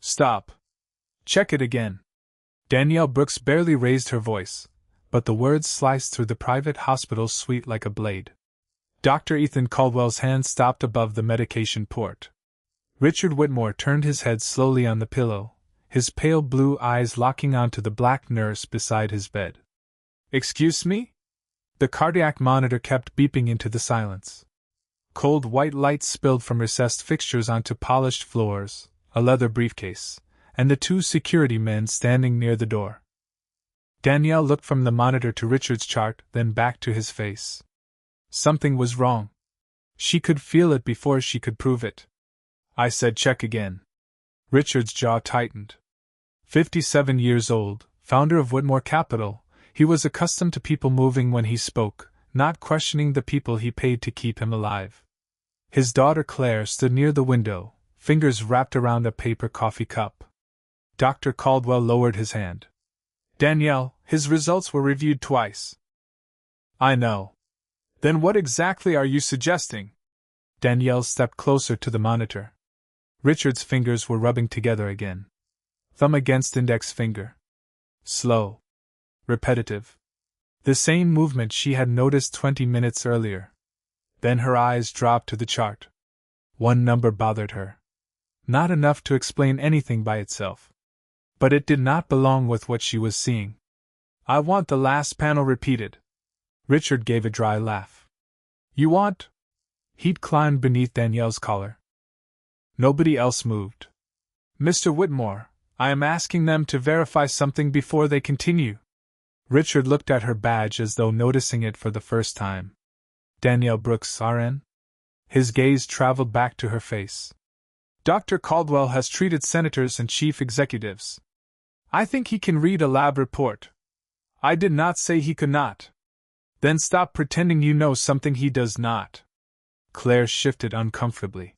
Stop. Check it again. Danielle Brooks barely raised her voice, but the words sliced through the private hospital suite like a blade. Dr. Ethan Caldwell's hand stopped above the medication port. Richard Whitmore turned his head slowly on the pillow, his pale blue eyes locking onto the black nurse beside his bed. Excuse me? The cardiac monitor kept beeping into the silence. Cold white light spilled from recessed fixtures onto polished floors, a leather briefcase, and the two security men standing near the door. Danielle looked from the monitor to Richard's chart, then back to his face. Something was wrong. She could feel it before she could prove it. I said check again. Richard's jaw tightened. 57 years old, founder of Whitmore Capital, he was accustomed to people moving when he spoke, not questioning the people he paid to keep him alive. His daughter Claire stood near the window, fingers wrapped around a paper coffee cup. Dr. Caldwell lowered his hand. Danielle, his results were reviewed twice. I know. Then what exactly are you suggesting? Danielle stepped closer to the monitor. Richard's fingers were rubbing together again. Thumb against index finger. Slow. Repetitive. The same movement she had noticed 20 minutes earlier. Then her eyes dropped to the chart. One number bothered her. Not enough to explain anything by itself. But it did not belong with what she was seeing. I want the last panel repeated. Richard gave a dry laugh. You want? Heat climbed beneath Danielle's collar. Nobody else moved. Mr. Whitmore, I am asking them to verify something before they continue. Richard looked at her badge as though noticing it for the first time. Danielle Brooks, RN? His gaze traveled back to her face. Dr. Caldwell has treated senators and chief executives. I think he can read a lab report. I did not say he could not. Then stop pretending you know something he does not. Claire shifted uncomfortably.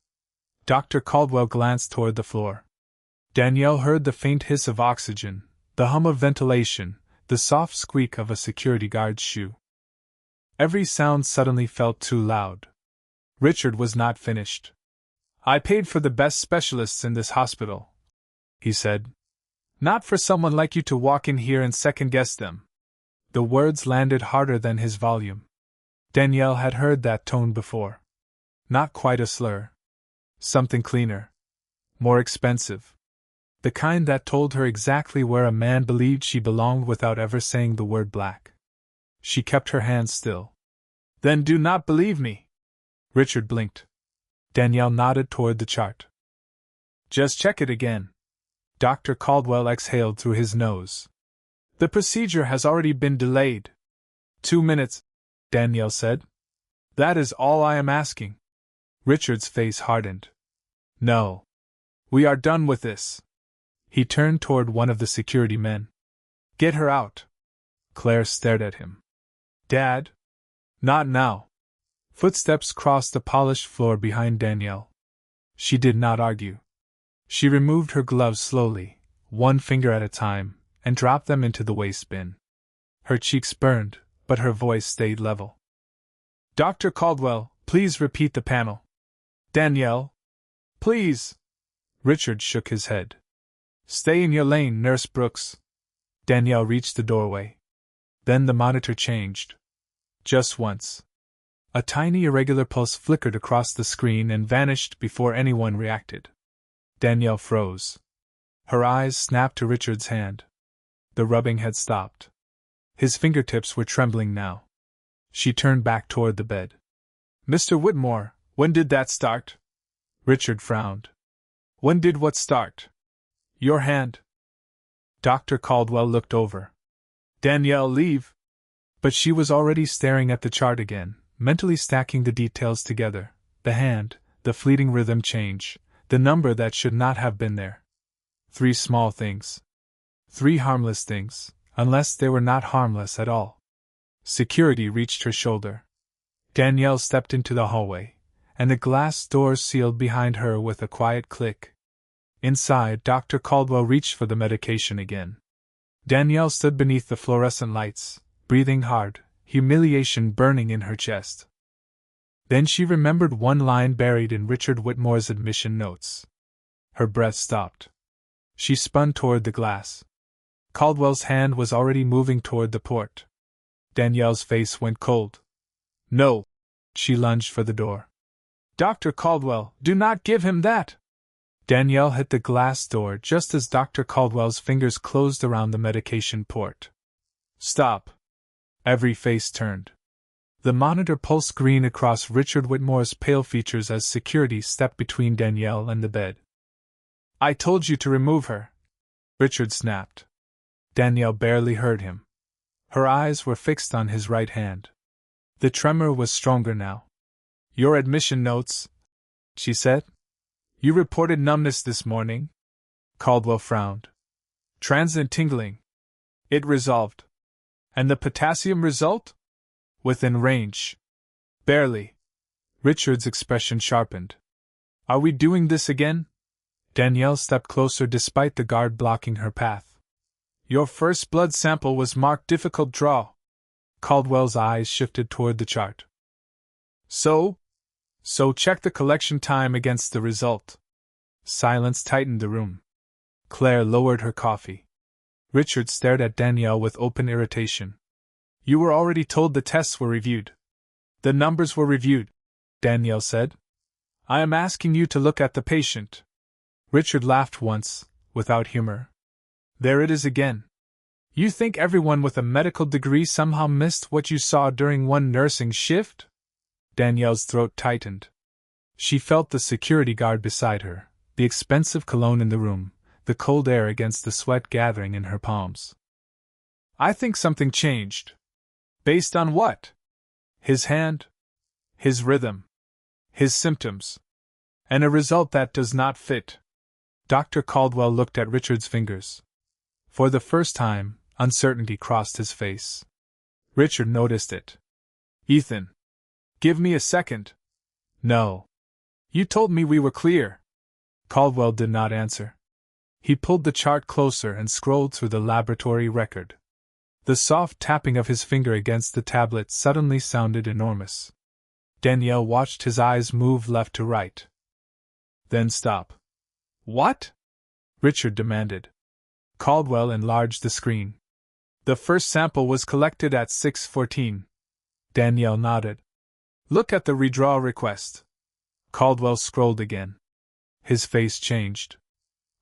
Dr. Caldwell glanced toward the floor. Danielle heard the faint hiss of oxygen, the hum of ventilation, the soft squeak of a security guard's shoe. Every sound suddenly felt too loud. Richard was not finished. I paid for the best specialists in this hospital, he said. Not for someone like you to walk in here and second-guess them. The words landed harder than his volume. Danielle had heard that tone before. Not quite a slur. Something cleaner. More expensive. The kind that told her exactly where a man believed she belonged without ever saying the word black. She kept her hands still. Then do not believe me. Richard blinked. Danielle nodded toward the chart. Just check it again. Dr. Caldwell exhaled through his nose. The procedure has already been delayed. 2 minutes, Danielle said. That is all I am asking. Richard's face hardened. No. We are done with this. He turned toward one of the security men. Get her out. Claire stared at him. Dad? Not now. Footsteps crossed the polished floor behind Danielle. She did not argue. She removed her gloves slowly, one finger at a time, and dropped them into the waste bin. Her cheeks burned, but her voice stayed level. Dr. Caldwell, please repeat the panel. Danielle? Please. Richard shook his head. Stay in your lane, Nurse Brooks. Danielle reached the doorway. Then the monitor changed. Just once. A tiny irregular pulse flickered across the screen and vanished before anyone reacted. Danielle froze. Her eyes snapped to Richard's hand. The rubbing had stopped. His fingertips were trembling now. She turned back toward the bed. Mr. Whitmore, when did that start? Richard frowned. When did what start? Your hand. Dr. Caldwell looked over. Danielle, leave. But she was already staring at the chart again, mentally stacking the details together. The hand, the fleeting rhythm change, the number that should not have been there. 3 small things. 3 harmless things, unless they were not harmless at all. Security reached her shoulder. Danielle stepped into the hallway, and the glass doors sealed behind her with a quiet click. Inside, Dr. Caldwell reached for the medication again. Danielle stood beneath the fluorescent lights, breathing hard, humiliation burning in her chest. Then she remembered one line buried in Richard Whitmore's admission notes. Her breath stopped. She spun toward the glass. Caldwell's hand was already moving toward the port. Danielle's face went cold. No! She lunged for the door. Dr. Caldwell, do not give him that! Danielle hit the glass door just as Dr. Caldwell's fingers closed around the medication port. Stop! Every face turned. The monitor pulsed green across Richard Whitmore's pale features as security stepped between Danielle and the bed. I told you to remove her, Richard snapped. Danielle barely heard him. Her eyes were fixed on his right hand. The tremor was stronger now. Your admission notes, she said. You reported numbness this morning. Caldwell frowned. Transient tingling. It resolved. And the potassium result? Within range. Barely. Richard's expression sharpened. Are we doing this again? Danielle stepped closer despite the guard blocking her path. Your first blood sample was marked difficult draw. Caldwell's eyes shifted toward the chart. So check the collection time against the result. Silence tightened the room. Claire lowered her coffee. Richard stared at Danielle with open irritation. You were already told the tests were reviewed. The numbers were reviewed, Danielle said. I am asking you to look at the patient. Richard laughed once, without humor. There it is again. You think everyone with a medical degree somehow missed what you saw during one nursing shift? Danielle's throat tightened. She felt the security guard beside her, the expensive cologne in the room, the cold air against the sweat gathering in her palms. I think something changed. Based on what? His hand? His rhythm? His symptoms? And a result that does not fit. Dr. Caldwell looked at Richard's fingers. For the first time, uncertainty crossed his face. Richard noticed it. Ethan. Give me a second. No. You told me we were clear. Caldwell did not answer. He pulled the chart closer and scrolled through the laboratory record. The soft tapping of his finger against the tablet suddenly sounded enormous. Danielle watched his eyes move left to right. Then stop. What? Richard demanded. Caldwell enlarged the screen. The first sample was collected at 6:14. Danielle nodded. Look at the redraw request. Caldwell scrolled again. His face changed.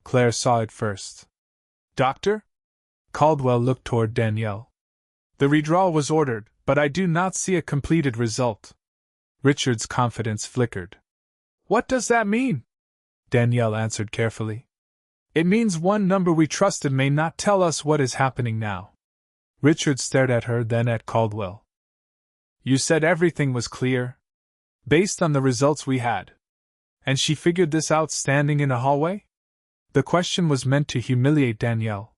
Claire saw it first. Doctor? Caldwell looked toward Danielle. The redraw was ordered, but I do not see a completed result. Richard's confidence flickered. What does that mean? Danielle answered carefully. It means one number we trusted may not tell us what is happening now. Richard stared at her, then at Caldwell. You said everything was clear? Based on the results we had. And she figured this out standing in a hallway? The question was meant to humiliate Danielle.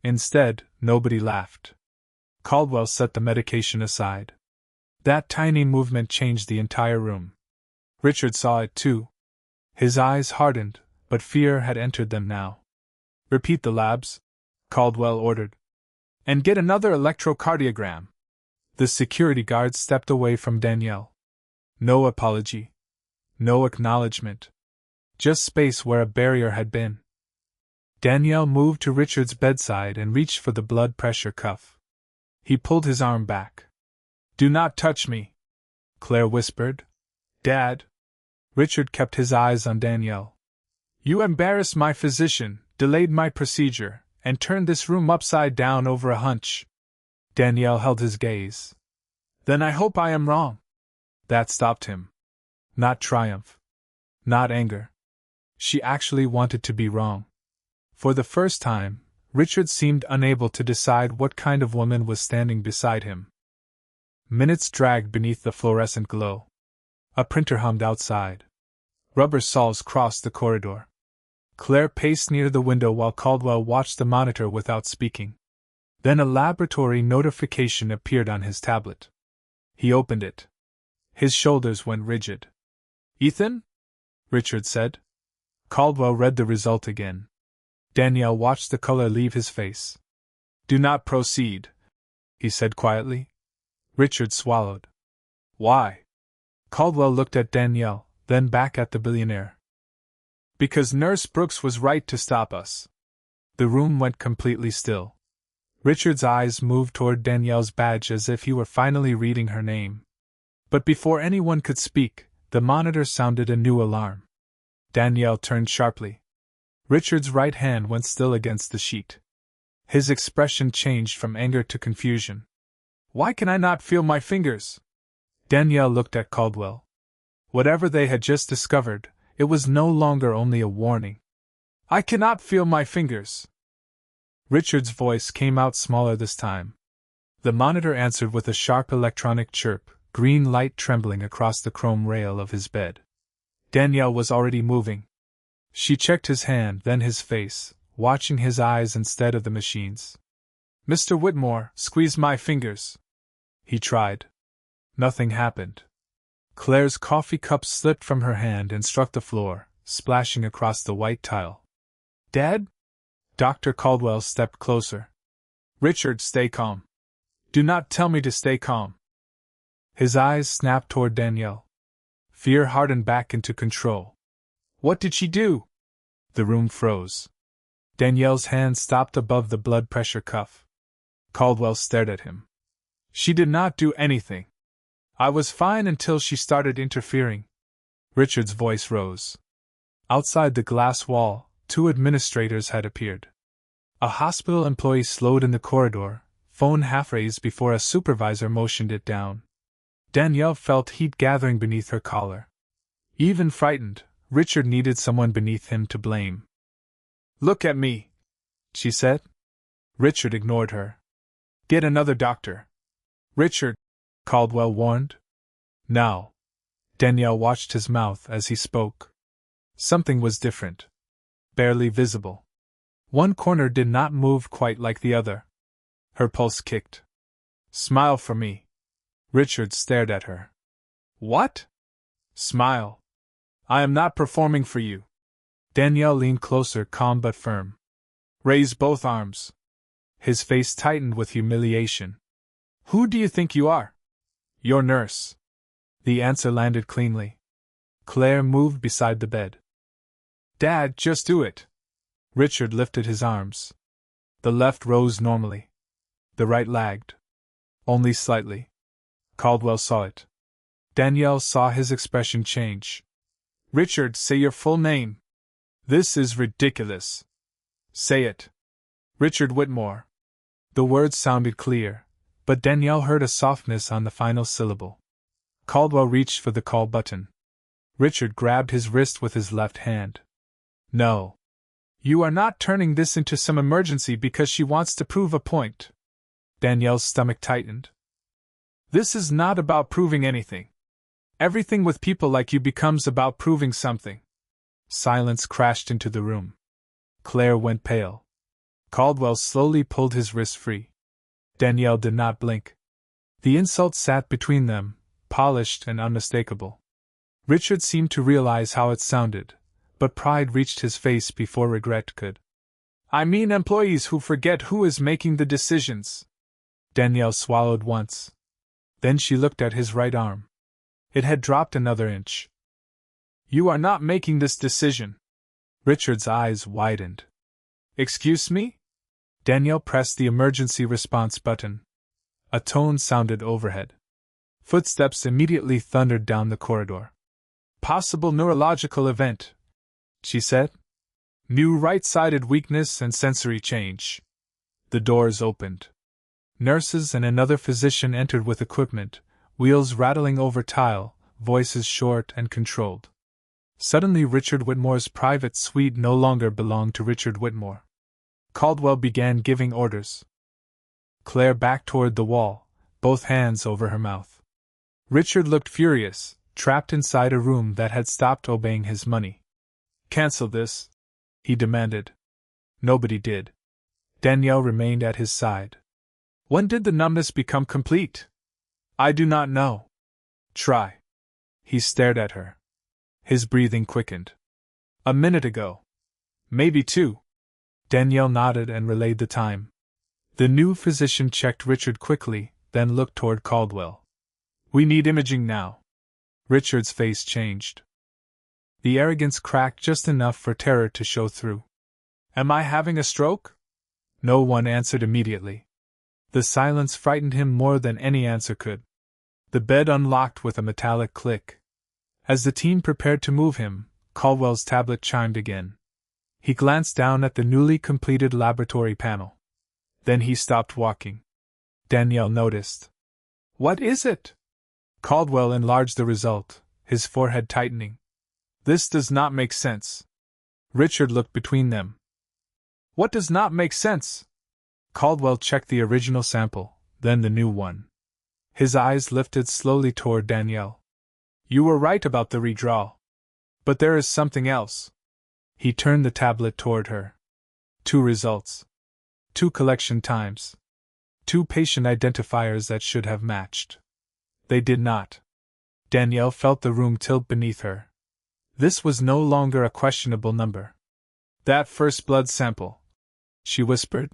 Instead, nobody laughed. Caldwell set the medication aside. That tiny movement changed the entire room. Richard saw it too. His eyes hardened, but fear had entered them now. Repeat the labs, Caldwell ordered. And get another electrocardiogram. The security guard stepped away from Danielle. No apology. No acknowledgement. Just space where a barrier had been. Danielle moved to Richard's bedside and reached for the blood pressure cuff. He pulled his arm back. Do not touch me, Claire whispered. Dad. Richard kept his eyes on Danielle. You embarrassed my physician, delayed my procedure, and turned this room upside down over a hunch. Danielle held his gaze. Then I hope I am wrong. That stopped him. Not triumph. Not anger. She actually wanted to be wrong. For the first time, Richard seemed unable to decide what kind of woman was standing beside him. Minutes dragged beneath the fluorescent glow. A printer hummed outside. Rubber saws crossed the corridor. Claire paced near the window while Caldwell watched the monitor without speaking. Then a laboratory notification appeared on his tablet. He opened it. His shoulders went rigid. Ethan? Richard said. Caldwell read the result again. Danielle watched the color leave his face. Do not proceed, he said quietly. Richard swallowed. Why? Caldwell looked at Danielle, then back at the billionaire. Because Nurse Brooks was right to stop us. The room went completely still. Richard's eyes moved toward Danielle's badge as if he were finally reading her name. But before anyone could speak, the monitor sounded a new alarm. Danielle turned sharply. Richard's right hand went still against the sheet. His expression changed from anger to confusion. Why can I not feel my fingers? Danielle looked at Caldwell. Whatever they had just discovered, it was no longer only a warning. I cannot feel my fingers. Richard's voice came out smaller this time. The monitor answered with a sharp electronic chirp, green light trembling across the chrome rail of his bed. Danielle was already moving. She checked his hand, then his face, watching his eyes instead of the machine's. Mr. Whitmore, squeeze my fingers. He tried. Nothing happened. Claire's coffee cup slipped from her hand and struck the floor, splashing across the white tile. Dad? Dr. Caldwell stepped closer. Richard, stay calm. Do not tell me to stay calm. His eyes snapped toward Danielle. Fear hardened back into control. What did she do? The room froze. Danielle's hand stopped above the blood pressure cuff. Caldwell stared at him. She did not do anything. I was fine until she started interfering. Richard's voice rose. Outside the glass wall, 2 administrators had appeared. A hospital employee slowed in the corridor, phone half raised before a supervisor motioned it down. Danielle felt heat gathering beneath her collar. Even frightened, Richard needed someone beneath him to blame. Look at me, she said. Richard ignored her. Get another doctor. Richard, Caldwell warned. Now. Danielle watched his mouth as he spoke. Something was different. Barely visible. One corner did not move quite like the other. Her pulse kicked. Smile for me. Richard stared at her. What? Smile. I am not performing for you. Danielle leaned closer, calm but firm. Raise both arms. His face tightened with humiliation. Who do you think you are? Your nurse. The answer landed cleanly. Claire moved beside the bed. Dad, just do it. Richard lifted his arms. The left rose normally. The right lagged. Only slightly. Caldwell saw it. Danielle saw his expression change. Richard, say your full name. This is ridiculous. Say it. Richard Whitmore. The words sounded clear, but Danielle heard a softness on the final syllable. Caldwell reached for the call button. Richard grabbed his wrist with his left hand. No. You are not turning this into some emergency because she wants to prove a point. Danielle's stomach tightened. This is not about proving anything. Everything with people like you becomes about proving something. Silence crashed into the room. Claire went pale. Caldwell slowly pulled his wrist free. Danielle did not blink. The insult sat between them, polished and unmistakable. Richard seemed to realize how it sounded, but pride reached his face before regret could. I mean employees who forget who is making the decisions. Danielle swallowed once. Then she looked at his right arm. It had dropped another inch. You are not making this decision. Richard's eyes widened. Excuse me? Danielle pressed the emergency response button. A tone sounded overhead. Footsteps immediately thundered down the corridor. Possible neurological event, she said. New right-sided weakness and sensory change. The doors opened. Nurses and another physician entered with equipment, wheels rattling over tile, voices short and controlled. Suddenly Richard Whitmore's private suite no longer belonged to Richard Whitmore. Caldwell began giving orders. Claire backed toward the wall, both hands over her mouth. Richard looked furious, trapped inside a room that had stopped obeying his money. Cancel this, he demanded. Nobody did. Danielle remained at his side. When did the numbness become complete? I do not know. Try. He stared at her. His breathing quickened. A minute ago. Maybe 2. Danielle nodded and relayed the time. The new physician checked Richard quickly, then looked toward Caldwell. We need imaging now. Richard's face changed. The arrogance cracked just enough for terror to show through. Am I having a stroke? No one answered immediately. The silence frightened him more than any answer could. The bed unlocked with a metallic click. As the team prepared to move him, Caldwell's tablet chimed again. He glanced down at the newly completed laboratory panel. Then he stopped walking. Danielle noticed. What is it? Caldwell enlarged the result, his forehead tightening. This does not make sense. Richard looked between them. What does not make sense? Caldwell checked the original sample, then the new one. His eyes lifted slowly toward Danielle. You were right about the redraw. But there is something else. He turned the tablet toward her. 2 results. 2 collection times. 2 patient identifiers that should have matched. They did not. Danielle felt the room tilt beneath her. This was no longer a questionable number. That first blood sample, she whispered.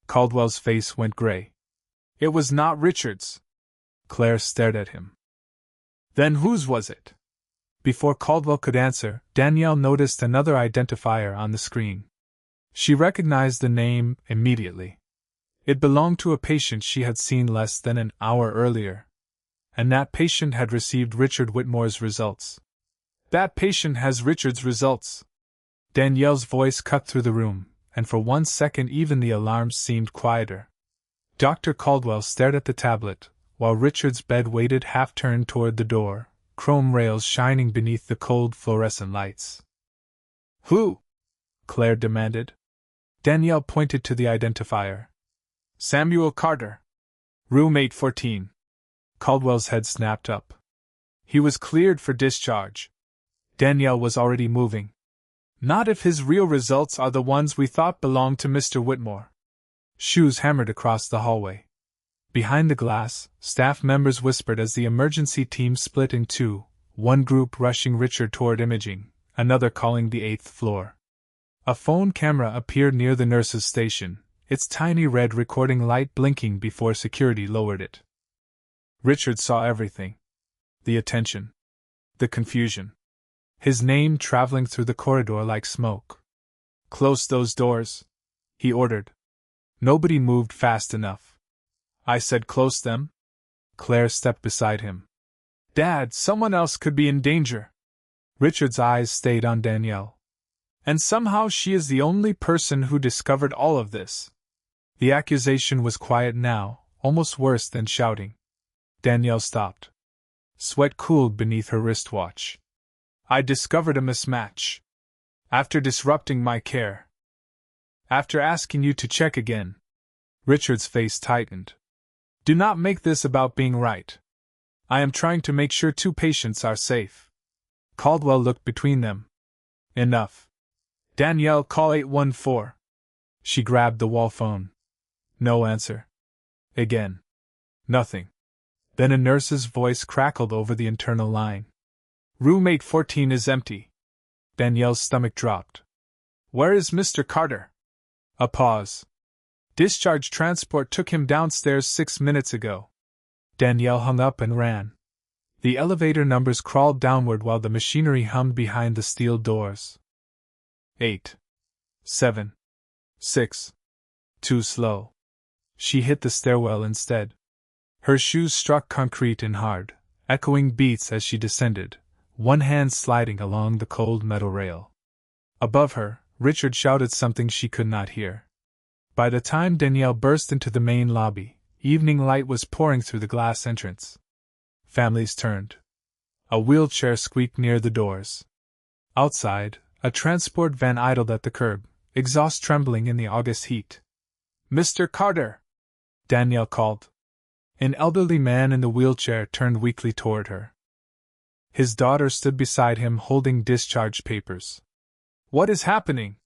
Caldwell's face went gray. It was not Richard's. Claire stared at him. Then whose was it? Before Caldwell could answer, Danielle noticed another identifier on the screen. She recognized the name immediately. It belonged to a patient she had seen less than an hour earlier. And that patient had received Richard Whitmore's results. That patient has Richard's results. Danielle's voice cut through the room, and for 1 second even the alarms seemed quieter. Dr. Caldwell stared at the tablet, while Richard's bed waited half-turned toward the door, chrome rails shining beneath the cold fluorescent lights. Who? Claire demanded. Danielle pointed to the identifier. Samuel Carter. Room 814. Caldwell's head snapped up. He was cleared for discharge. Danielle was already moving. Not if his real results are the ones we thought belonged to Mr. Whitmore. Shoes hammered across the hallway. Behind the glass, staff members whispered as the emergency team split in 2, one group rushing Richard toward imaging, another calling the 8th floor. A phone camera appeared near the nurse's station, its tiny red recording light blinking before security lowered it. Richard saw everything. The attention. The confusion. His name traveling through the corridor like smoke. Close those doors, he ordered. Nobody moved fast enough. I said close them. Claire stepped beside him. Dad, someone else could be in danger. Richard's eyes stayed on Danielle. And somehow she is the only person who discovered all of this. The accusation was quiet now, almost worse than shouting. Danielle stopped. Sweat cooled beneath her wristwatch. I discovered a mismatch. After disrupting my care. After asking you to check again. Richard's face tightened. Do not make this about being right. I am trying to make sure 2 patients are safe. Caldwell looked between them. Enough. Danielle, call 814. She grabbed the wall phone. No answer. Again. Nothing. Then a nurse's voice crackled over the internal line. Room 814 is empty. Danielle's stomach dropped. Where is Mr. Carter? A pause. Discharge transport took him downstairs 6 minutes ago. Danielle hung up and ran. The elevator numbers crawled downward while the machinery hummed behind the steel doors. 8. 7. 6. Too slow. She hit the stairwell instead. Her shoes struck concrete and hard, echoing beats as she descended, one hand sliding along the cold metal rail. Above her, Richard shouted something she could not hear. By the time Danielle burst into the main lobby, evening light was pouring through the glass entrance. Families turned. A wheelchair squeaked near the doors. Outside, a transport van idled at the curb, exhaust trembling in the August heat. Mr. Carter! Danielle called. An elderly man in the wheelchair turned weakly toward her. His daughter stood beside him holding discharge papers. What is happening?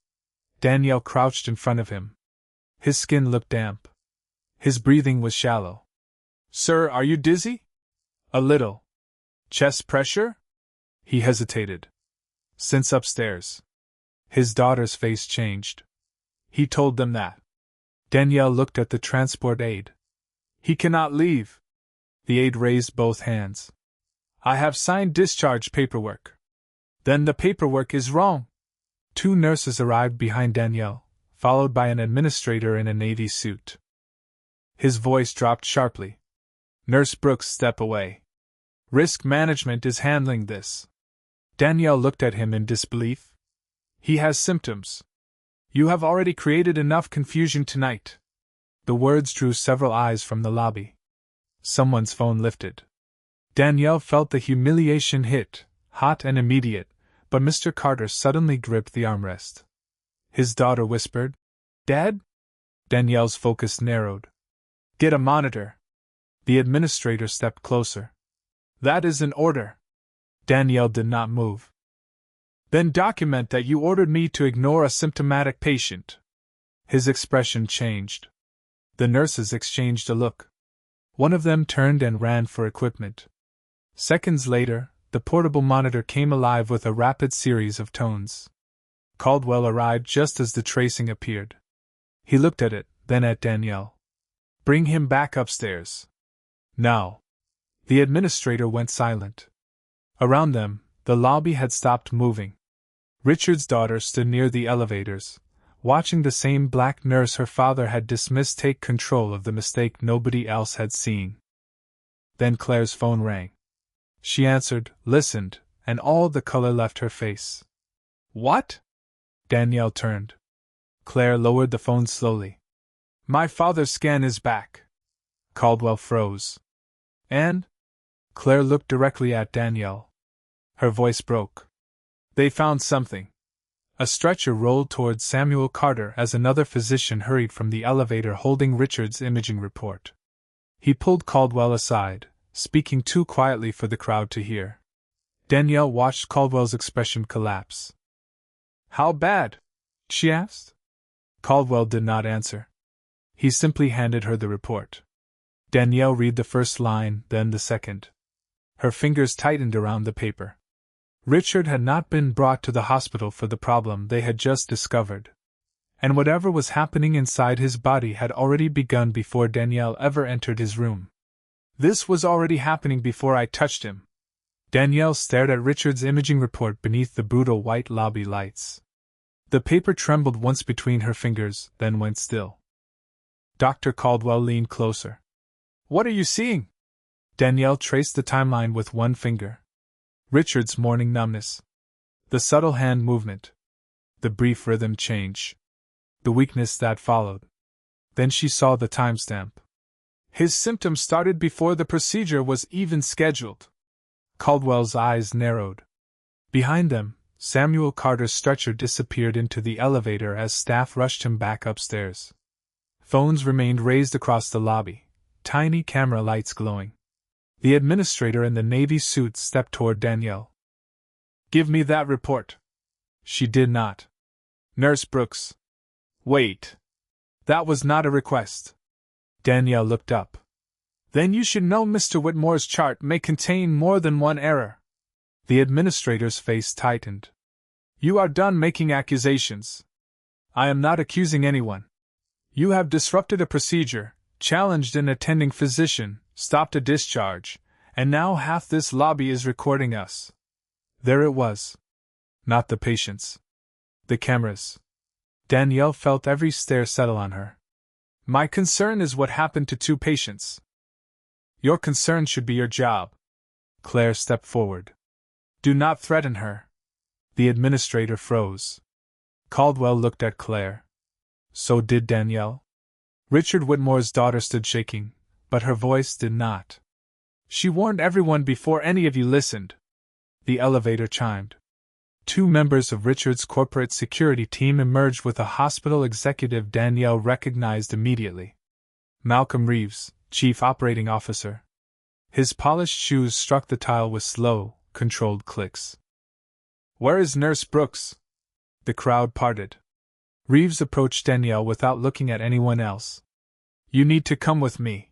Danielle crouched in front of him. His skin looked damp. His breathing was shallow. Sir, are you dizzy? A little. Chest pressure? He hesitated. Since upstairs. His daughter's face changed. He told them that. Danielle looked at the transport aide. He cannot leave. The aide raised both hands. I have signed discharge paperwork. Then the paperwork is wrong. 2 nurses arrived behind Danielle, followed by an administrator in a navy suit. His voice dropped sharply. Nurse Brooks, step away. Risk management is handling this. Danielle looked at him in disbelief. He has symptoms. You have already created enough confusion tonight. The words drew several eyes from the lobby. Someone's phone lifted. Danielle felt the humiliation hit, hot and immediate, but Mr. Carter suddenly gripped the armrest. His daughter whispered, "Dad?" Danielle's focus narrowed. "Get a monitor." The administrator stepped closer. "That is an order." Danielle did not move. "Then document that you ordered me to ignore a symptomatic patient." His expression changed. The nurses exchanged a look. One of them turned and ran for equipment. Seconds later, the portable monitor came alive with a rapid series of tones. Caldwell arrived just as the tracing appeared. He looked at it, then at Danielle. "Bring him back upstairs. Now." The administrator went silent. Around them, the lobby had stopped moving. Richard's daughter stood near the elevators, watching the same black nurse her father had dismissed take control of the mistake nobody else had seen. Then Claire's phone rang. She answered, listened, and all the color left her face. "What?" Danielle turned. Claire lowered the phone slowly. "My father's scan is back." Caldwell froze. "And?" Claire looked directly at Danielle. Her voice broke. "They found something." A stretcher rolled towards Samuel Carter as another physician hurried from the elevator holding Richard's imaging report. He pulled Caldwell aside, speaking too quietly for the crowd to hear. Danielle watched Caldwell's expression collapse. "How bad?" she asked. Caldwell did not answer. He simply handed her the report. Danielle read the first line, then the second. Her fingers tightened around the paper. Richard had not been brought to the hospital for the problem they had just discovered. And whatever was happening inside his body had already begun before Danielle ever entered his room. "This was already happening before I touched him." Danielle stared at Richard's imaging report beneath the brutal white lobby lights. The paper trembled once between her fingers, then went still. Dr. Caldwell leaned closer. "What are you seeing?" Danielle traced the timeline with one finger. Richard's morning numbness. The subtle hand movement. The brief rhythm change. The weakness that followed. Then she saw the timestamp. His symptoms started before the procedure was even scheduled. Caldwell's eyes narrowed. Behind them, Samuel Carter's stretcher disappeared into the elevator as staff rushed him back upstairs. Phones remained raised across the lobby, tiny camera lights glowing. The administrator in the navy suit stepped toward Danielle. "Give me that report." She did not. "Nurse Brooks." "Wait. That was not a request." Danielle looked up. "Then you should know Mr. Whitmore's chart may contain more than one error." The administrator's face tightened. "You are done making accusations." "I am not accusing anyone." "You have disrupted a procedure, challenged an attending physician, stopped a discharge, and now half this lobby is recording us." There it was. Not the patients. The cameras. Danielle felt every stare settle on her. "My concern is what happened to 2 patients." "Your concern should be your job." Claire stepped forward. "Do not threaten her." The administrator froze. Caldwell looked at Claire. So did Danielle. Richard Whitmore's daughter stood shaking, but her voice did not. "She warned everyone before any of you listened." The elevator chimed. 2 members of Richard's corporate security team emerged with a hospital executive Danielle recognized immediately. Malcolm Reeves, Chief Operating Officer. His polished shoes struck the tile with slow, controlled clicks. "Where is Nurse Brooks?" The crowd parted. Reeves approached Danielle without looking at anyone else. "You need to come with me.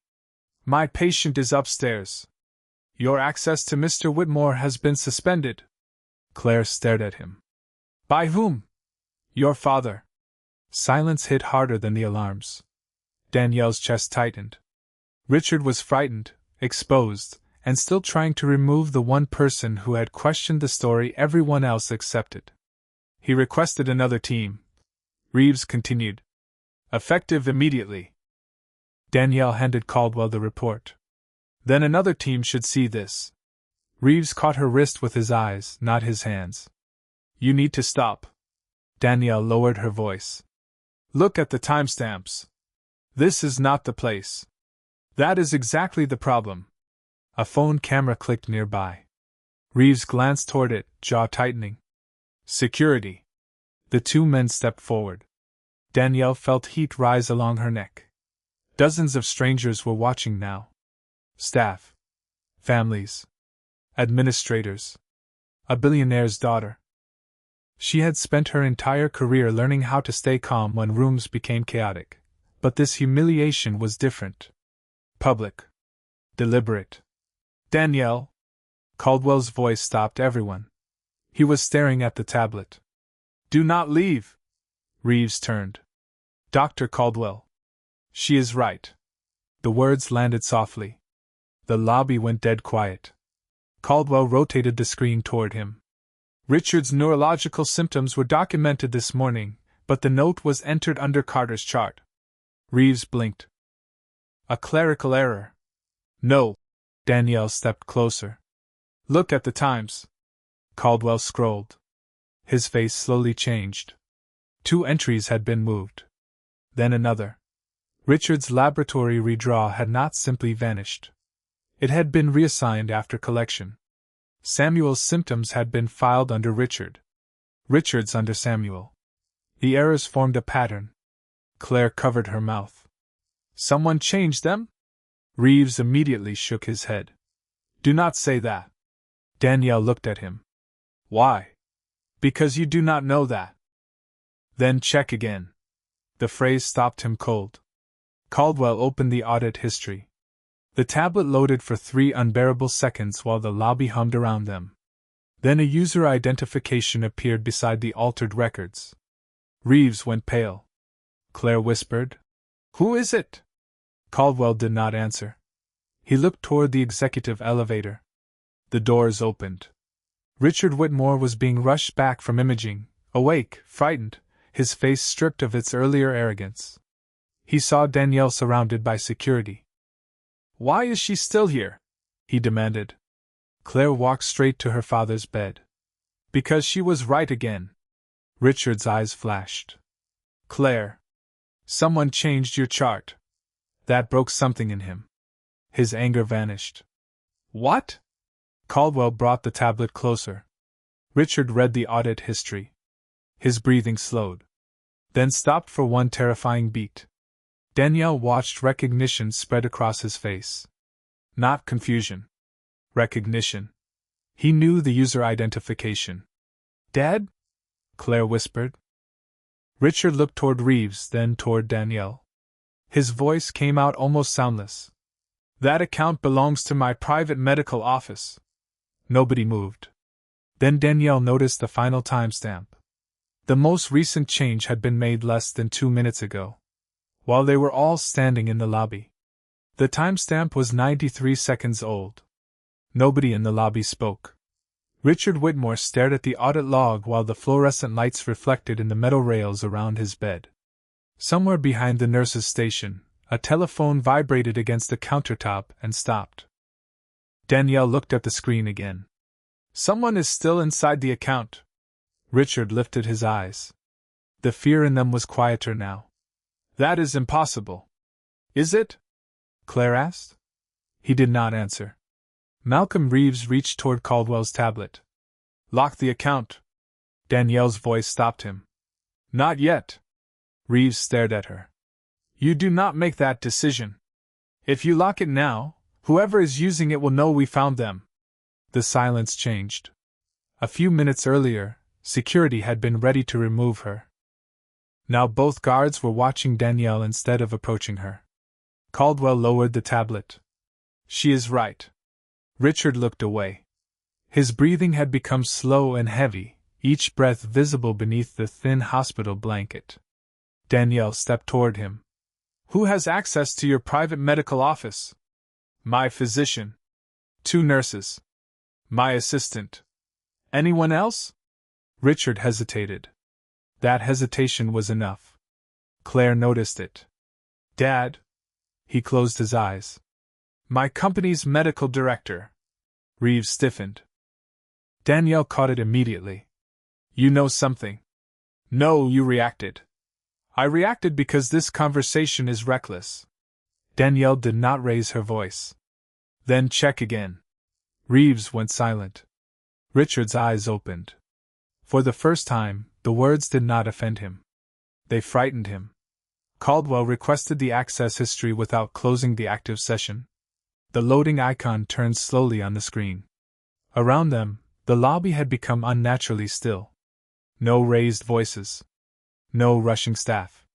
My patient is upstairs. Your access to Mr. Whitmore has been suspended." Claire stared at him. "By whom?" "Your father." Silence hit harder than the alarms. Danielle's chest tightened. Richard was frightened, exposed, and still trying to remove the one person who had questioned the story everyone else accepted. He requested another team. Reeves continued. Effective immediately. Danielle handed Caldwell the report. Then another team should see this. Reeves caught her wrist with his eyes, not his hands. You need to stop. Danielle lowered her voice. Look at the timestamps. This is not the place. That is exactly the problem. A phone camera clicked nearby. Reeves glanced toward it, jaw tightening. Security. The two men stepped forward. Danielle felt heat rise along her neck. Dozens of strangers were watching now. Staff. Families. Administrators. A billionaire's daughter. She had spent her entire career learning how to stay calm when rooms became chaotic, but this humiliation was different. Public. Deliberate. Danielle. Caldwell's voice stopped everyone. He was staring at the tablet. Do not leave. Reeves turned. Dr. Caldwell. She is right. The words landed softly. The lobby went dead quiet. Caldwell rotated the screen toward him. Richard's neurological symptoms were documented this morning, but the note was entered under Carter's chart. Reeves blinked. A clerical error. No. Danielle stepped closer. Look at the times. Caldwell scrolled. His face slowly changed. 2 entries had been moved. Then another. Richard's laboratory redraw had not simply vanished. It had been reassigned after collection. Samuel's symptoms had been filed under Richard. Richard's under Samuel. The errors formed a pattern. Claire covered her mouth. Someone changed them? Reeves immediately shook his head. Do not say that. Danielle looked at him. Why? Because you do not know that. Then check again. The phrase stopped him cold. Caldwell opened the audit history. The tablet loaded for 3 unbearable seconds while the lobby hummed around them. Then a user identification appeared beside the altered records. Reeves went pale. Claire whispered, Who is it? Caldwell did not answer. He looked toward the executive elevator. The doors opened. Richard Whitmore was being rushed back from imaging, awake, frightened, his face stripped of its earlier arrogance. He saw Danielle surrounded by security. Why is she still here? He demanded. Claire walked straight to her father's bed. Because she was right again. Richard's eyes flashed. Claire. Someone changed your chart. That broke something in him. His anger vanished. What? Caldwell brought the tablet closer. Richard read the audit history. His breathing slowed. Then stopped for one terrifying beat. Danielle watched recognition spread across his face. Not confusion. Recognition. He knew the user identification. Dead? Claire whispered. Richard looked toward Reeves, then toward Danielle. His voice came out almost soundless. That account belongs to my private medical office. Nobody moved. Then Danielle noticed the final timestamp. The most recent change had been made less than 2 minutes ago, while they were all standing in the lobby. The timestamp was 93 seconds old. Nobody in the lobby spoke. Richard Whitmore stared at the audit log while the fluorescent lights reflected in the metal rails around his bed. Somewhere behind the nurse's station, a telephone vibrated against the countertop and stopped. Danielle looked at the screen again. Someone is still inside the account. Richard lifted his eyes. The fear in them was quieter now. That is impossible. Is it? Claire asked. He did not answer. Malcolm Reeves reached toward Caldwell's tablet. Lock the account. Danielle's voice stopped him. Not yet. Reeves stared at her. You do not make that decision. If you lock it now, whoever is using it will know we found them. The silence changed. A few minutes earlier, security had been ready to remove her. Now both guards were watching Danielle instead of approaching her. Caldwell lowered the tablet. She is right. Richard looked away. His breathing had become slow and heavy, each breath visible beneath the thin hospital blanket. Danielle stepped toward him. Who has access to your private medical office? My physician. 2 nurses. My assistant. Anyone else? Richard hesitated. That hesitation was enough. Claire noticed it. Dad? He closed his eyes. My company's medical director. Reeves stiffened. Danielle caught it immediately. You know something. No, you reacted. I reacted because this conversation is reckless. Danielle did not raise her voice. Then check again. Reeves went silent. Richard's eyes opened. For the first time, the words did not offend him. They frightened him. Caldwell requested the access history without closing the active session. The loading icon turned slowly on the screen. Around them, the lobby had become unnaturally still. No raised voices. No rushing staff.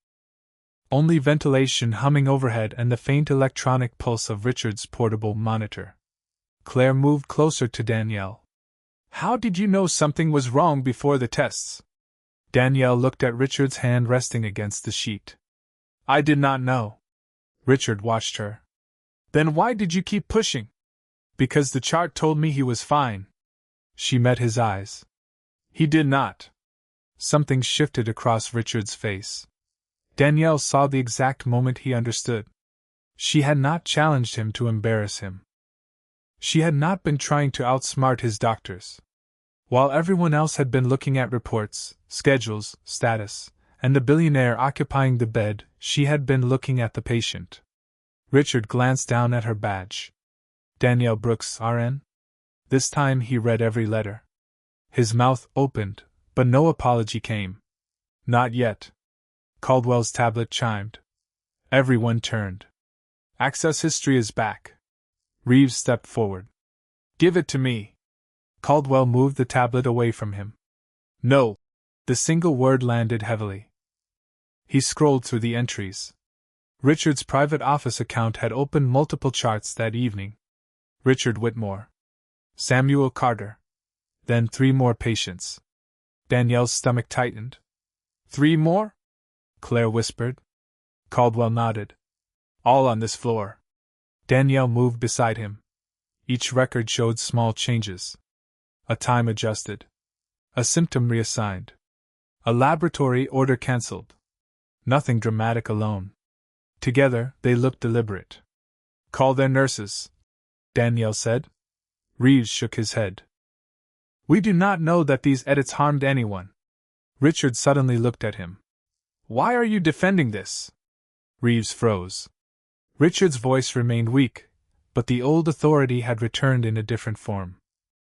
Only ventilation humming overhead and the faint electronic pulse of Richard's portable monitor. Claire moved closer to Danielle. How did you know something was wrong before the tests? Danielle looked at Richard's hand resting against the sheet. I did not know. Richard watched her. Then why did you keep pushing? Because the chart told me he was fine. She met his eyes. He did not. Something shifted across Richard's face. Danielle saw the exact moment he understood. She had not challenged him to embarrass him. She had not been trying to outsmart his doctors. While everyone else had been looking at reports, schedules, status, and the billionaire occupying the bed, she had been looking at the patient. Richard glanced down at her badge. Danielle Brooks, RN? This time he read every letter. His mouth opened, but no apology came. Not yet. Caldwell's tablet chimed. Everyone turned. Access history is back. Reeves stepped forward. Give it to me. Caldwell moved the tablet away from him. No. The single word landed heavily. He scrolled through the entries. Richard's private office account had opened multiple charts that evening. Richard Whitmore. Samuel Carter. Then 3 more patients. Danielle's stomach tightened. 3 more? Claire whispered. Caldwell nodded. All on this floor. Danielle moved beside him. Each record showed small changes. A time adjusted. A symptom reassigned. A laboratory order cancelled. Nothing dramatic alone. Together, they looked deliberate. Call their nurses, Danielle said. Reeves shook his head. We do not know that these edits harmed anyone. Richard suddenly looked at him. Why are you defending this? Reeves froze. Richard's voice remained weak, but the old authority had returned in a different form.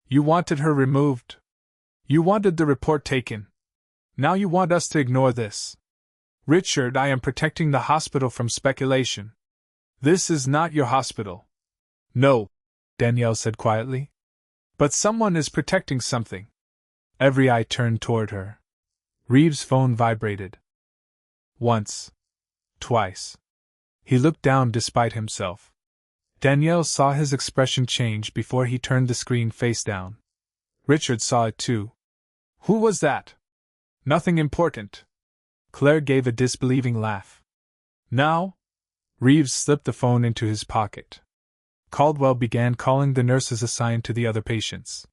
You wanted her removed. You wanted the report taken. Now you want us to ignore this. Richard, I am protecting the hospital from speculation. This is not your hospital. No, Danielle said quietly. But someone is protecting something. Every eye turned toward her. Reeves' phone vibrated. Once. Twice. He looked down despite himself. Danielle saw his expression change before he turned the screen face down. Richard saw it too. Who was that? Nothing important. Claire gave a disbelieving laugh. Now? Reeves slipped the phone into his pocket. Caldwell began calling the nurses assigned to the other patients.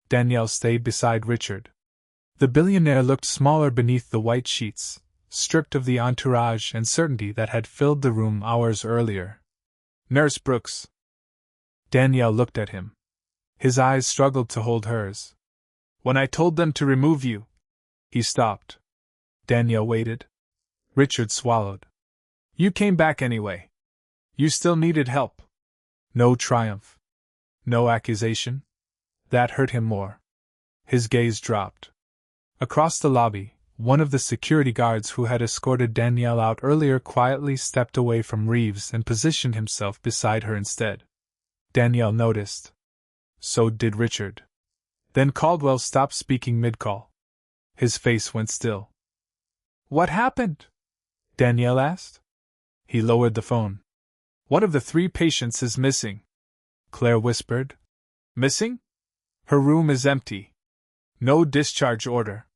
Danielle stayed beside Richard. The billionaire looked smaller beneath the white sheets, stripped of the entourage and certainty that had filled the room hours earlier. Nurse Brooks. Danielle looked at him. His eyes struggled to hold hers. When I told them to remove you. He stopped. Danielle waited. Richard swallowed. You came back anyway. You still needed help. No triumph. No accusation. That hurt him more. His gaze dropped. Across the lobby, one of the security guards who had escorted Danielle out earlier quietly stepped away from Reeves and positioned himself beside her instead. Danielle noticed. So did Richard. Then Caldwell stopped speaking mid-call. His face went still. What happened? Danielle asked. He lowered the phone. One of the 3 patients is missing, Claire whispered. Missing? Her room is empty. No discharge order.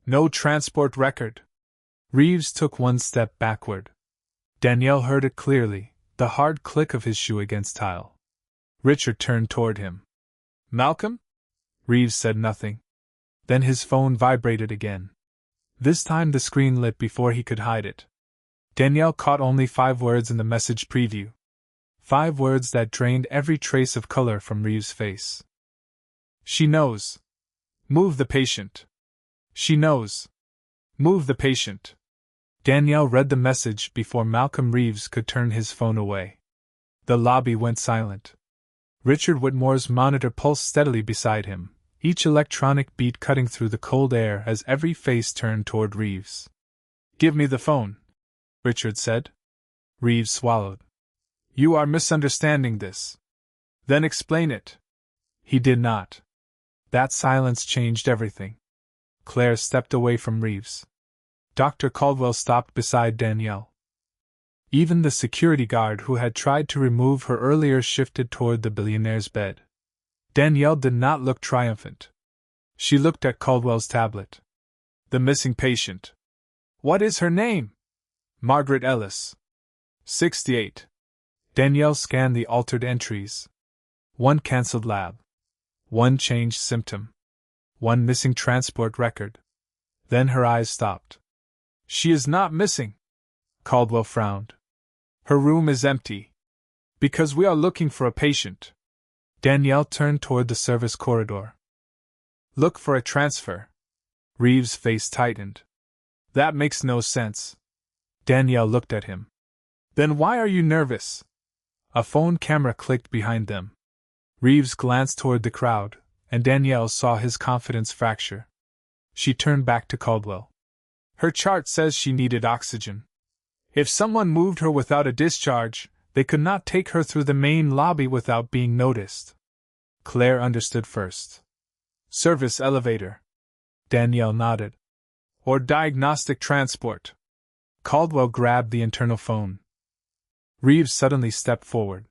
No transport record. Reeves took one step backward. Danielle heard it clearly, the hard click of his shoe against tile. Richard turned toward him. Malcolm? Reeves said nothing. Then his phone vibrated again. This time the screen lit before he could hide it. Danielle caught only 5 words in the message preview. 5 words that drained every trace of color from Reeves' face. She knows. Move the patient. She knows. Move the patient. Danielle read the message before Malcolm Reeves could turn his phone away. The lobby went silent. Richard Whitmore's monitor pulsed steadily beside him, each electronic beat cutting through the cold air as every face turned toward Reeves. "Give me the phone," Richard said. Reeves swallowed. "You are misunderstanding this." "Then explain it." He did not. That silence changed everything. Claire stepped away from Reeves. Dr. Caldwell stopped beside Danielle. Even the security guard who had tried to remove her earlier shifted toward the billionaire's bed. Danielle did not look triumphant. She looked at Caldwell's tablet. "The missing patient. What is her name?" "Margaret Ellis. 68. Danielle scanned the altered entries. 1 cancelled lab. 1 changed symptom. 1 missing transport record. Then her eyes stopped. "She is not missing." Caldwell frowned. "Her room is empty. Because we are looking for a patient." Danielle turned toward the service corridor. "Look for a transfer." Reeves' face tightened. "That makes no sense." Danielle looked at him. "Then why are you nervous?" A phone camera clicked behind them. Reeves glanced toward the crowd, and Danielle saw his confidence fracture. She turned back to Caldwell. "Her chart says she needed oxygen. If someone moved her without a discharge, they could not take her through the main lobby without being noticed." Claire understood first. "Service elevator." Danielle nodded. "Or diagnostic transport." Caldwell grabbed the internal phone. Reeves suddenly stepped forward.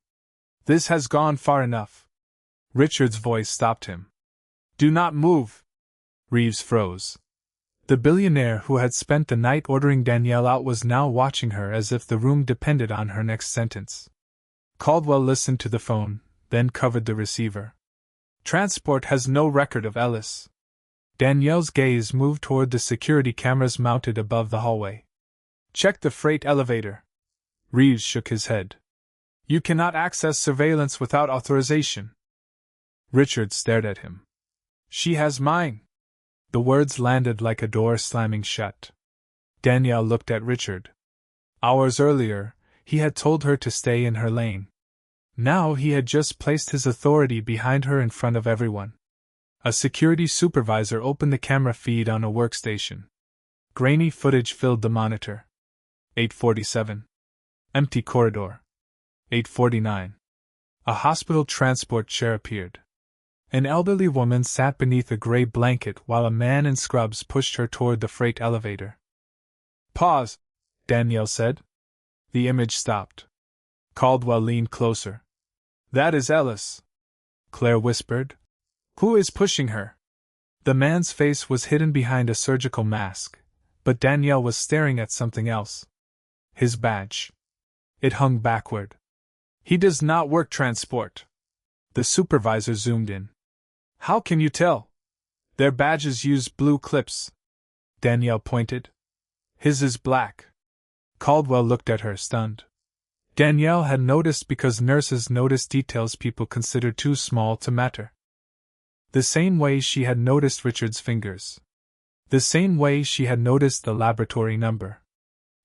"This has gone far enough." Richard's voice stopped him. "Do not move." Reeves froze. The billionaire who had spent the night ordering Danielle out was now watching her as if the room depended on her next sentence. Caldwell listened to the phone, then covered the receiver. "Transport has no record of Ellis." Danielle's gaze moved toward the security cameras mounted above the hallway. "Check the freight elevator." Reeves shook his head. "You cannot access surveillance without authorization." Richard stared at him. "She has mine." The words landed like a door slamming shut. Danielle looked at Richard. Hours earlier, he had told her to stay in her lane. Now he had just placed his authority behind her in front of everyone. A security supervisor opened the camera feed on a workstation. Grainy footage filled the monitor. 8:47. Empty corridor. 8:49. A hospital transport chair appeared. An elderly woman sat beneath a gray blanket while a man in scrubs pushed her toward the freight elevator. "Pause," Danielle said. The image stopped. Caldwell leaned closer. "That is Ellis," Claire whispered. "Who is pushing her?" The man's face was hidden behind a surgical mask, but Danielle was staring at something else. His badge. It hung backward. "He does not work transport." The supervisor zoomed in. "How can you tell?" "Their badges use blue clips." Danielle pointed. "His is black." Caldwell looked at her, stunned. Danielle had noticed because nurses notice details people consider too small to matter. The same way she had noticed Richard's fingers. The same way she had noticed the laboratory number.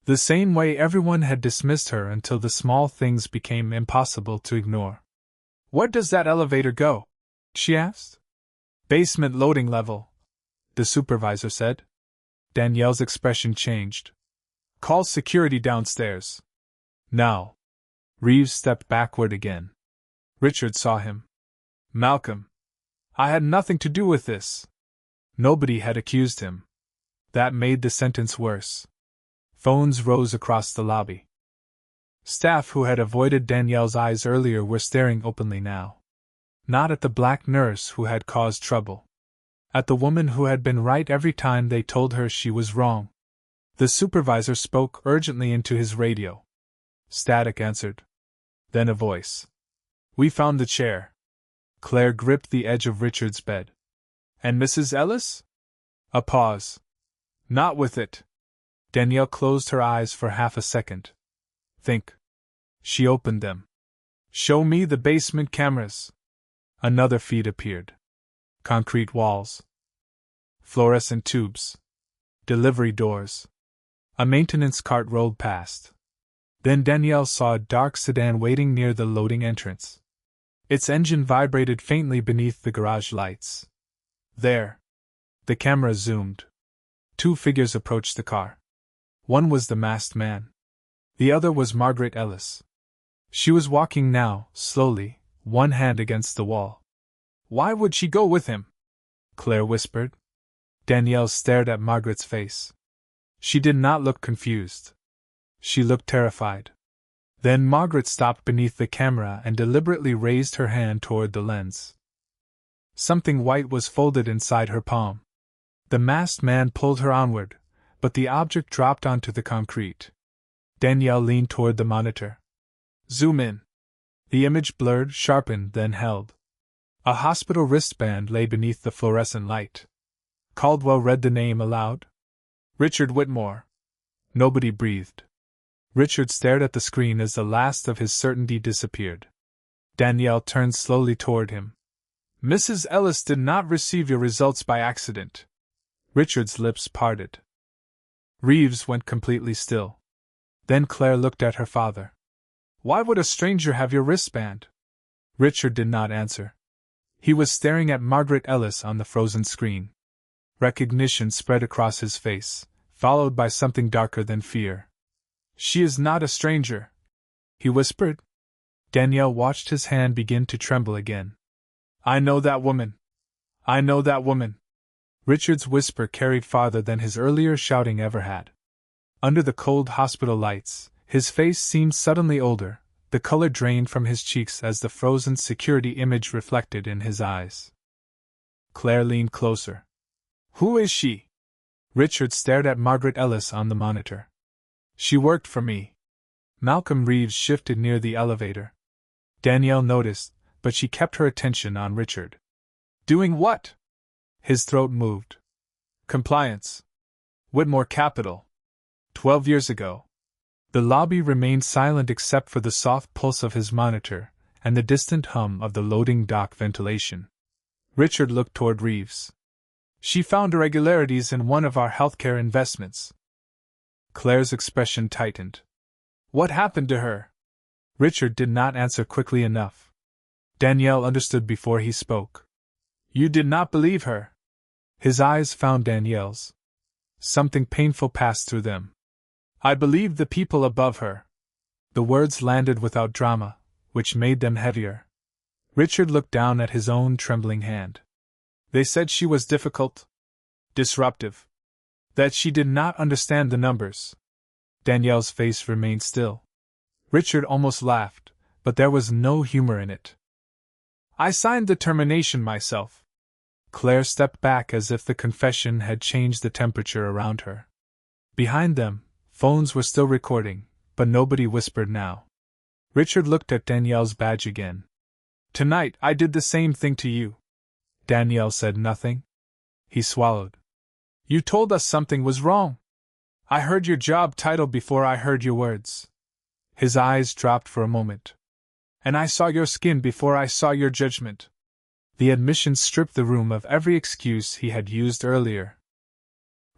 The same way everyone had dismissed her until the small things became impossible to ignore. "Where does that elevator go?" she asked. "Basement loading level," the supervisor said. Danielle's expression changed. "Call security downstairs. Now." Reeves stepped backward again. Richard saw him. "Malcolm. I had nothing to do with this." Nobody had accused him. That made the sentence worse. Phones rose across the lobby. Staff who had avoided Danielle's eyes earlier were staring openly now. Not at the black nurse who had caused trouble. At the woman who had been right every time they told her she was wrong. The supervisor spoke urgently into his radio. Static answered. Then a voice. "We found the chair." Claire gripped the edge of Richard's bed. "And Mrs. Ellis?" A pause. Not with it. Danielle closed her eyes for half a second. Think. She opened them. Show me the basement cameras. Another feed appeared. Concrete walls. Fluorescent tubes. Delivery doors. A maintenance cart rolled past. Then Danielle saw a dark sedan waiting near the loading entrance. Its engine vibrated faintly beneath the garage lights. There. The camera zoomed. Two figures approached the car. One was the masked man. The other was Margaret Ellis. She was walking now, slowly, one hand against the wall. Why would she go with him? Claire whispered. Danielle stared at Margaret's face. She did not look confused. She looked terrified. Then Margaret stopped beneath the camera and deliberately raised her hand toward the lens. Something white was folded inside her palm. The masked man pulled her onward, but the object dropped onto the concrete. Danielle leaned toward the monitor. Zoom in. The image blurred, sharpened, then held. A hospital wristband lay beneath the fluorescent light. Caldwell read the name aloud. Richard Whitmore. Nobody breathed. Richard stared at the screen as the last of his certainty disappeared. Danielle turned slowly toward him. Mrs. Ellis did not receive your results by accident. Richard's lips parted. Reeves went completely still. Then Claire looked at her father. Why would a stranger have your wristband? Richard did not answer. He was staring at Margaret Ellis on the frozen screen. Recognition spread across his face, followed by something darker than fear. She is not a stranger, he whispered. Danielle watched his hand begin to tremble again. I know that woman. I know that woman. Richard's whisper carried farther than his earlier shouting ever had. Under the cold hospital lights, his face seemed suddenly older, the color drained from his cheeks as the frozen security image reflected in his eyes. Claire leaned closer. Who is she? Richard stared at Margaret Ellis on the monitor. She worked for me. Malcolm Reeves shifted near the elevator. Danielle noticed, but she kept her attention on Richard. Doing what? His throat moved. Compliance. Whitmore Capital. 12 years ago. The lobby remained silent except for the soft pulse of his monitor and the distant hum of the loading dock ventilation. Richard looked toward Reeves. She found irregularities in one of our healthcare investments. Claire's expression tightened. What happened to her? Richard did not answer quickly enough. Danielle understood before he spoke. You did not believe her. His eyes found Danielle's. Something painful passed through them. I believed the people above her. The words landed without drama, which made them heavier. Richard looked down at his own trembling hand. They said she was difficult, disruptive, that she did not understand the numbers. Danielle's face remained still. Richard almost laughed, but there was no humor in it. I signed the termination myself. Claire stepped back as if the confession had changed the temperature around her. Behind them, phones were still recording, but nobody whispered now. Richard looked at Danielle's badge again. Tonight I did the same thing to you. Danielle said nothing. He swallowed. You told us something was wrong. I heard your job title before I heard your words. His eyes dropped for a moment. And I saw your skin before I saw your judgment. The admission stripped the room of every excuse he had used earlier.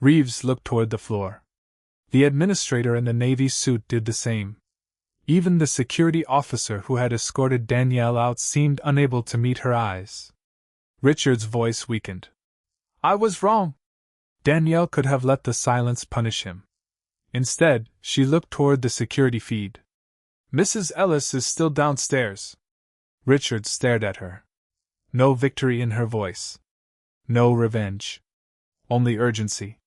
Reeves looked toward the floor. The administrator in the navy suit did the same. Even the security officer who had escorted Danielle out seemed unable to meet her eyes. Richard's voice weakened. I was wrong. Danielle could have let the silence punish him. Instead, she looked toward the security feed. Mrs. Ellis is still downstairs. Richard stared at her. No victory in her voice. No revenge. Only urgency.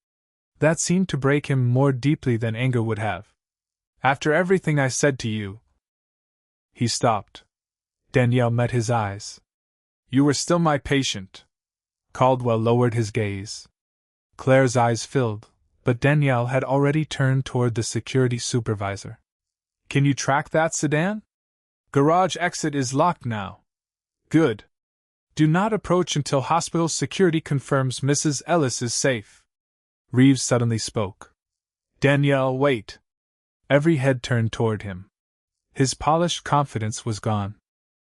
That seemed to break him more deeply than anger would have. After everything I said to you. He stopped. Danielle met his eyes. You were still my patient. Caldwell lowered his gaze. Claire's eyes filled, but Danielle had already turned toward the security supervisor. Can you track that sedan? Garage exit is locked now. Good. Do not approach until hospital security confirms Mrs. Ellis is safe. Reeves suddenly spoke. Danielle, wait. Every head turned toward him. His polished confidence was gone.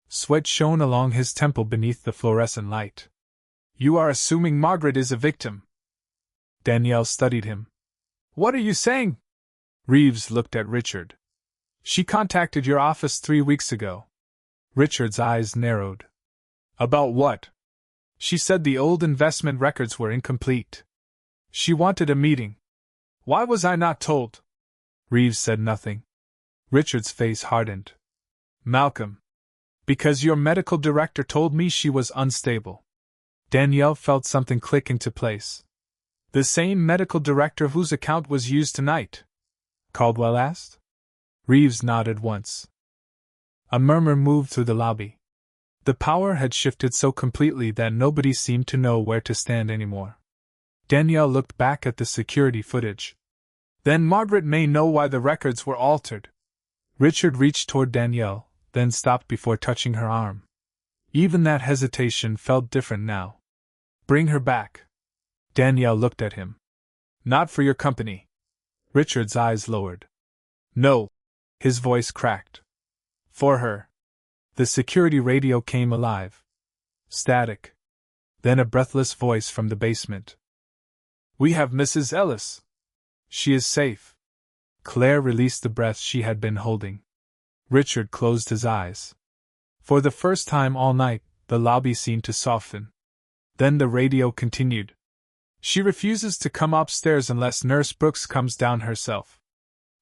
Sweat shone along his temple beneath the fluorescent light. You are assuming Margaret is a victim. Danielle studied him. What are you saying? Reeves looked at Richard. She contacted your office 3 weeks ago. Richard's eyes narrowed. About what? She said the old investment records were incomplete. She wanted a meeting. Why was I not told? Reeves said nothing. Richard's face hardened. Malcolm. Because your medical director told me she was unstable. Danielle felt something click into place. The same medical director whose account was used tonight? Caldwell asked. Reeves nodded once. A murmur moved through the lobby. The power had shifted so completely that nobody seemed to know where to stand anymore. Danielle looked back at the security footage. Then Margaret may know why the records were altered. Richard reached toward Danielle, then stopped before touching her arm. Even that hesitation felt different now. Bring her back. Danielle looked at him. Not for your company. Richard's eyes lowered. No. His voice cracked. For her. The security radio came alive. Static. Then a breathless voice from the basement. We have Mrs. Ellis. She is safe. Claire released the breath she had been holding. Richard closed his eyes. For the first time all night, the lobby seemed to soften. Then the radio continued. She refuses to come upstairs unless Nurse Brooks comes down herself.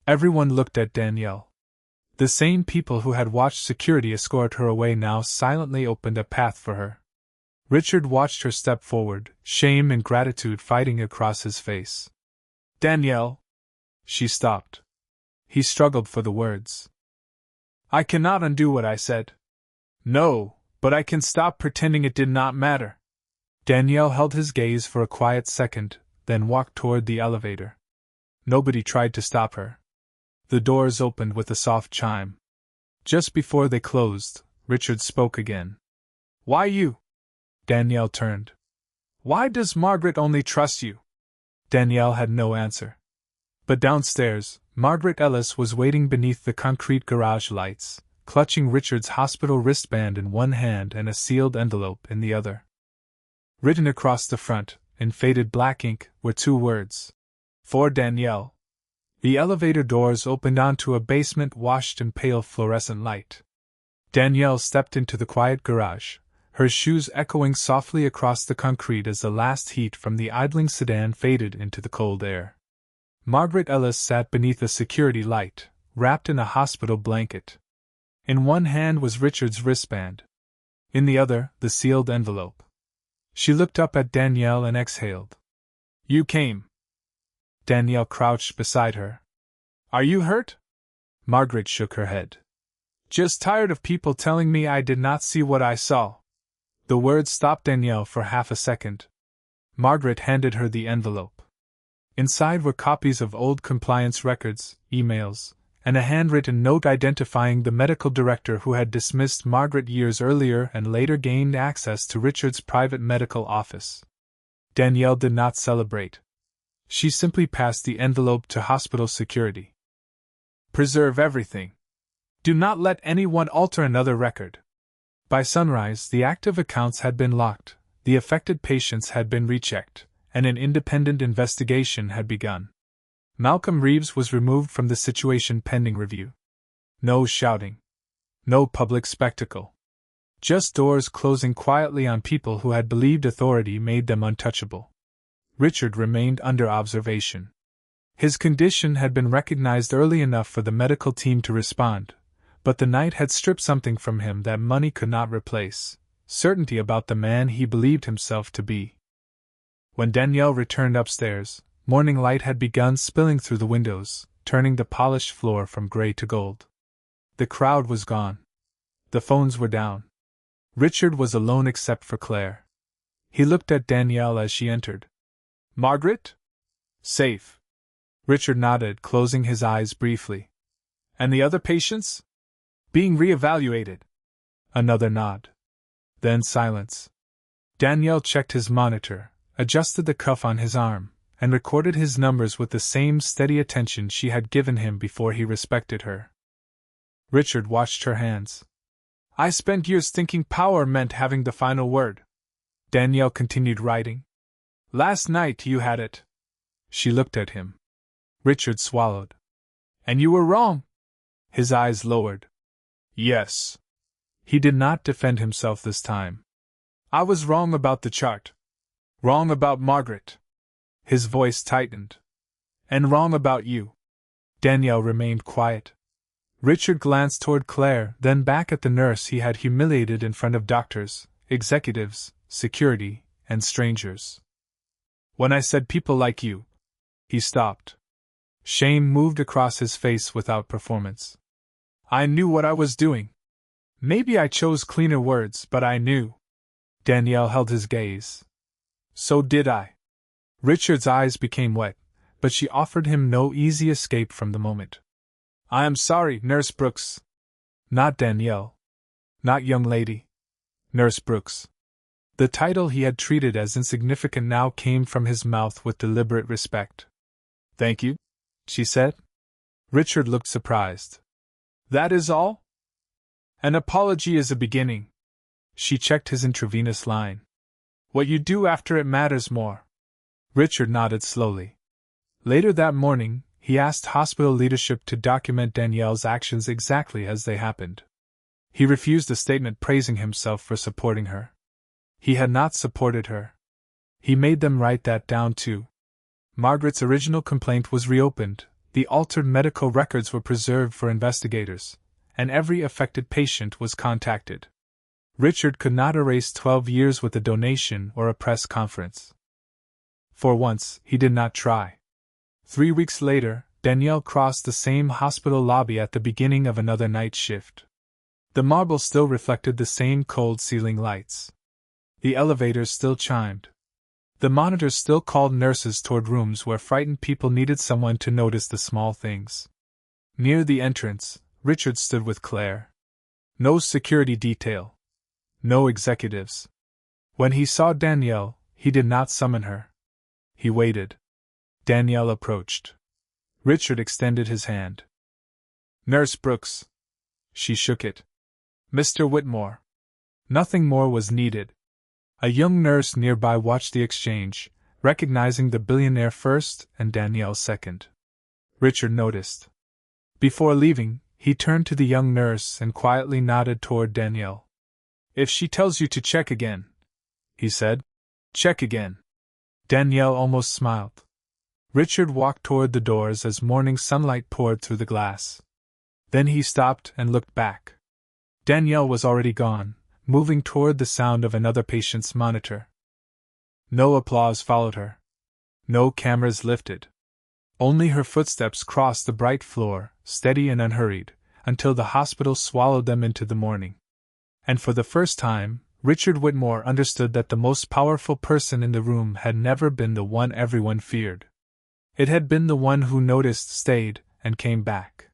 Everyone looked at Danielle. The same people who had watched security escort her away now silently opened a path for her. Richard watched her step forward, shame and gratitude fighting across his face. Danielle. She stopped. He struggled for the words. I cannot undo what I said. No, but I can stop pretending it did not matter. Danielle held his gaze for a quiet second, then walked toward the elevator. Nobody tried to stop her. The doors opened with a soft chime. Just before they closed, Richard spoke again. Why you? Danielle turned. Why does Margaret only trust you? Danielle had no answer. But downstairs, Margaret Ellis was waiting beneath the concrete garage lights, clutching Richard's hospital wristband in one hand and a sealed envelope in the other. Written across the front, in faded black ink, were 2 words. For Danielle. The elevator doors opened onto a basement washed in pale fluorescent light. Danielle stepped into the quiet garage, her shoes echoing softly across the concrete as the last heat from the idling sedan faded into the cold air. Margaret Ellis sat beneath a security light, wrapped in a hospital blanket. In one hand was Richard's wristband. In the other, the sealed envelope. She looked up at Danielle and exhaled. You came. Danielle crouched beside her. Are you hurt? Margaret shook her head. Just tired of people telling me I did not see what I saw. The words stopped Danielle for half a second. Margaret handed her the envelope. Inside were copies of old compliance records, emails, and a handwritten note identifying the medical director who had dismissed Margaret years earlier and later gained access to Richard's private medical office. Danielle did not celebrate. She simply passed the envelope to hospital security. Preserve everything. Do not let anyone alter another record. By sunrise, the active accounts had been locked, the affected patients had been rechecked, and an independent investigation had begun. Malcolm Reeves was removed from the situation pending review. No shouting. No public spectacle. Just doors closing quietly on people who had believed authority made them untouchable. Richard remained under observation. His condition had been recognized early enough for the medical team to respond, but the night had stripped something from him that money could not replace, certainty about the man he believed himself to be. When Danielle returned upstairs, morning light had begun spilling through the windows, turning the polished floor from gray to gold. The crowd was gone. The phones were down. Richard was alone except for Claire. He looked at Danielle as she entered. Margaret? Safe. Richard nodded, closing his eyes briefly. And the other patients? Being re-evaluated. Another nod. Then silence. Danielle checked his monitor, adjusted the cuff on his arm, and recorded his numbers with the same steady attention she had given him before he respected her. Richard watched her hands. I spent years thinking power meant having the final word. Danielle continued writing. Last night you had it. She looked at him. Richard swallowed. And you were wrong. His eyes lowered. Yes. He did not defend himself this time. I was wrong about the chart. Wrong about Margaret. His voice tightened. And wrong about you. Danielle remained quiet. Richard glanced toward Claire, then back at the nurse he had humiliated in front of doctors, executives, security, and strangers. When I said people like you. He stopped. Shame moved across his face without performance. I knew what I was doing. Maybe I chose cleaner words, but I knew. Danielle held his gaze. So did I. Richard's eyes became wet, but she offered him no easy escape from the moment. I am sorry, Nurse Brooks. Not Danielle. Not young lady. Nurse Brooks. The title he had treated as insignificant now came from his mouth with deliberate respect. Thank you, she said. Richard looked surprised. That is all? An apology is a beginning. She checked his intravenous line. What you do after it matters more. Richard nodded slowly. Later that morning, he asked hospital leadership to document Danielle's actions exactly as they happened. He refused a statement praising himself for supporting her. He had not supported her. He made them write that down too. Margaret's original complaint was reopened, the altered medical records were preserved for investigators, and every affected patient was contacted. Richard could not erase 12 years with a donation or a press conference. For once, he did not try. 3 weeks later, Danielle crossed the same hospital lobby at the beginning of another night shift. The marble still reflected the same cold ceiling lights. The elevators still chimed. The monitors still called nurses toward rooms where frightened people needed someone to notice the small things. Near the entrance, Richard stood with Claire. No security detail. No executives. When he saw Danielle, he did not summon her. He waited. Danielle approached. Richard extended his hand. Nurse Brooks. She shook it. Mr. Whitmore. Nothing more was needed. A young nurse nearby watched the exchange, recognizing the billionaire first and Danielle second. Richard noticed. Before leaving, he turned to the young nurse and quietly nodded toward Danielle. If she tells you to check again, he said, check again. Danielle almost smiled. Richard walked toward the doors as morning sunlight poured through the glass. Then he stopped and looked back. Danielle was already gone, moving toward the sound of another patient's monitor. No applause followed her. No cameras lifted. Only her footsteps crossed the bright floor, steady and unhurried, until the hospital swallowed them into the morning. And for the first time, Richard Whitmore understood that the most powerful person in the room had never been the one everyone feared. It had been the one who noticed, stayed, and came back.